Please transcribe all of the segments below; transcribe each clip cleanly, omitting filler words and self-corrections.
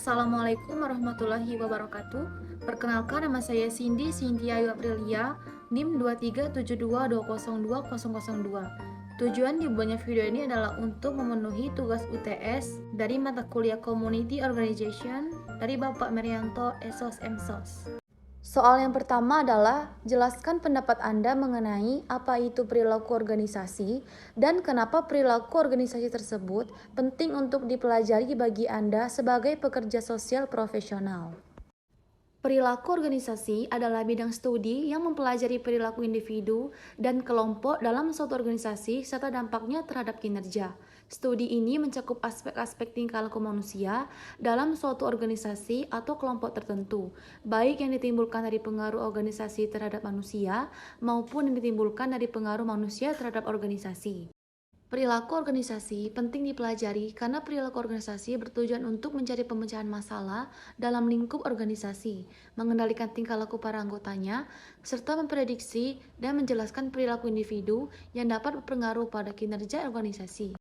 Assalamualaikum warahmatullahi wabarakatuh. Perkenalkan, nama saya Cindy Cynthia Ayu Aprilia, NIM 23722002002. Tujuan dibuatnya video ini adalah untuk memenuhi tugas UTS dari mata kuliah Community Organization dari Bapak Merianto Esos MSOS. Soal yang pertama adalah jelaskan pendapat Anda mengenai apa itu perilaku organisasi dan kenapa perilaku organisasi tersebut penting untuk dipelajari bagi Anda sebagai pekerja sosial profesional. Perilaku organisasi adalah bidang studi yang mempelajari perilaku individu dan kelompok dalam suatu organisasi serta dampaknya terhadap kinerja. Studi ini mencakup aspek-aspek tingkah laku manusia dalam suatu organisasi atau kelompok tertentu, baik yang ditimbulkan dari pengaruh organisasi terhadap manusia maupun yang ditimbulkan dari pengaruh manusia terhadap organisasi. Perilaku organisasi penting dipelajari karena perilaku organisasi bertujuan untuk mencari pemecahan masalah dalam lingkup organisasi, mengendalikan tingkah laku para anggotanya, serta memprediksi dan menjelaskan perilaku individu yang dapat berpengaruh pada kinerja organisasi.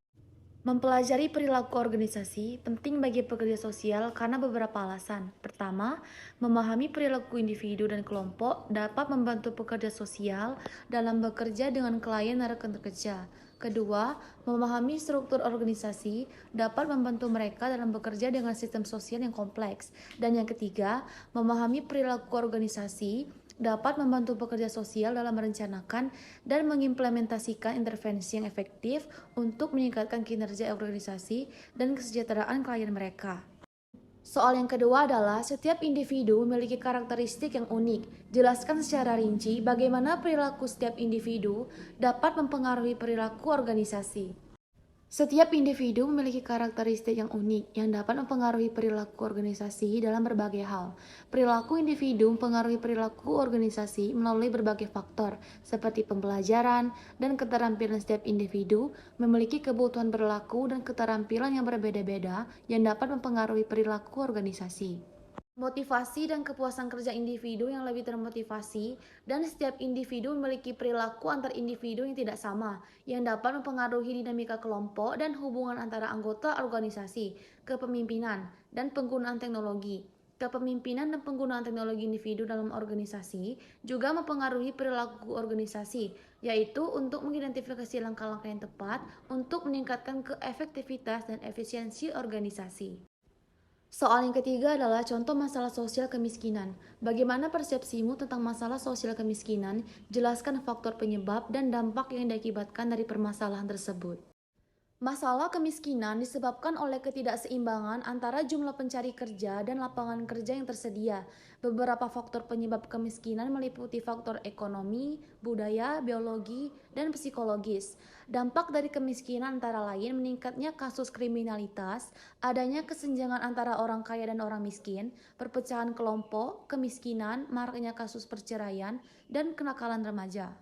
Mempelajari perilaku organisasi penting bagi pekerja sosial karena beberapa alasan. Pertama, memahami perilaku individu dan kelompok dapat membantu pekerja sosial dalam bekerja dengan klien dan rekan kerja. Kedua, memahami struktur organisasi dapat membantu mereka dalam bekerja dengan sistem sosial yang kompleks. Dan yang ketiga, memahami perilaku organisasi dapat membantu pekerja sosial dalam merencanakan dan mengimplementasikan intervensi yang efektif untuk meningkatkan kinerja organisasi dan kesejahteraan klien mereka. Soal yang kedua adalah setiap individu memiliki karakteristik yang unik. Jelaskan secara rinci bagaimana perilaku setiap individu dapat mempengaruhi perilaku organisasi. Setiap individu memiliki karakteristik yang unik yang dapat mempengaruhi perilaku organisasi dalam berbagai hal. Perilaku individu mempengaruhi perilaku organisasi melalui berbagai faktor, seperti pembelajaran dan keterampilan setiap individu memiliki kebutuhan berlaku dan keterampilan yang berbeda-beda yang dapat mempengaruhi perilaku organisasi. Motivasi dan kepuasan kerja individu yang lebih termotivasi, dan setiap individu memiliki perilaku antar individu yang tidak sama, yang dapat mempengaruhi dinamika kelompok dan hubungan antara anggota organisasi, kepemimpinan, dan penggunaan teknologi. Kepemimpinan dan penggunaan teknologi individu dalam organisasi juga mempengaruhi perilaku organisasi, yaitu untuk mengidentifikasi langkah-langkah yang tepat untuk meningkatkan keefektivitas dan efisiensi organisasi. Soal yang ketiga adalah contoh masalah sosial kemiskinan. Bagaimana persepsimu tentang masalah sosial kemiskinan? Jelaskan faktor penyebab dan dampak yang diakibatkan dari permasalahan tersebut. Masalah kemiskinan disebabkan oleh ketidakseimbangan antara jumlah pencari kerja dan lapangan kerja yang tersedia. Beberapa faktor penyebab kemiskinan meliputi faktor ekonomi, budaya, biologi, dan psikologis. Dampak dari kemiskinan antara lain meningkatnya kasus kriminalitas, adanya kesenjangan antara orang kaya dan orang miskin, perpecahan kelompok, kemiskinan, maraknya kasus perceraian, dan kenakalan remaja.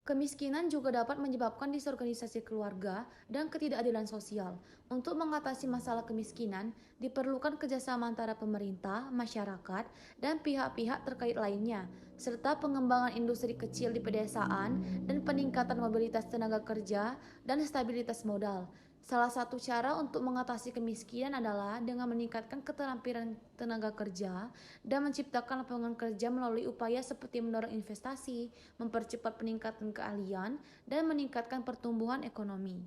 Kemiskinan juga dapat menyebabkan disorganisasi keluarga dan ketidakadilan sosial. Untuk mengatasi masalah kemiskinan, diperlukan kerjasama antara pemerintah, masyarakat, dan pihak-pihak terkait lainnya, serta pengembangan industri kecil di pedesaan dan peningkatan mobilitas tenaga kerja dan stabilitas modal. Salah satu cara untuk mengatasi kemiskinan adalah dengan meningkatkan keterampilan tenaga kerja dan menciptakan lapangan kerja melalui upaya seperti mendorong investasi, mempercepat peningkatan keahlian, dan meningkatkan pertumbuhan ekonomi.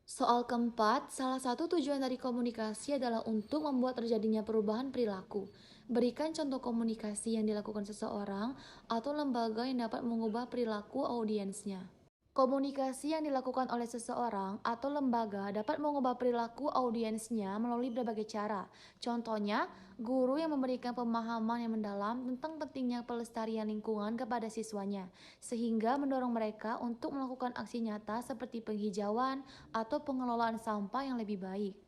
Soal keempat, salah satu tujuan dari komunikasi adalah untuk membuat terjadinya perubahan perilaku. Berikan contoh komunikasi yang dilakukan seseorang atau lembaga yang dapat mengubah perilaku audiensnya. Komunikasi yang dilakukan oleh seseorang atau lembaga dapat mengubah perilaku audiensnya melalui berbagai cara. Contohnya, guru yang memberikan pemahaman yang mendalam tentang pentingnya pelestarian lingkungan kepada siswanya, sehingga mendorong mereka untuk melakukan aksi nyata seperti penghijauan atau pengelolaan sampah yang lebih baik.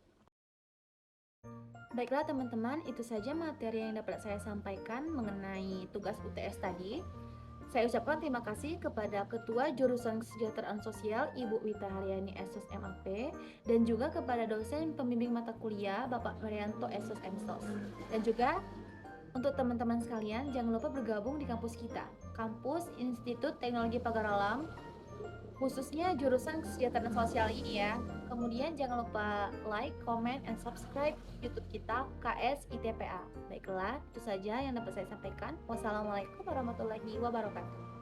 Baiklah teman-teman, itu saja materi yang dapat saya sampaikan mengenai tugas UTS tadi. Saya ucapkan terima kasih kepada Ketua Jurusan Kesejahteraan Sosial Ibu Wita Haryani Esos MAP dan juga kepada dosen pembimbing mata kuliah Bapak Merianto Esos MSOS. Dan juga untuk teman-teman sekalian, jangan lupa bergabung di kampus kita, Kampus Institut Teknologi Pagar Alam khususnya jurusan kesejahteraan sosial ini ya. Kemudian jangan lupa like, comment, and subscribe YouTube kita KS ITPA. Baiklah, itu saja yang dapat saya sampaikan. Wassalamualaikum warahmatullahi wabarakatuh.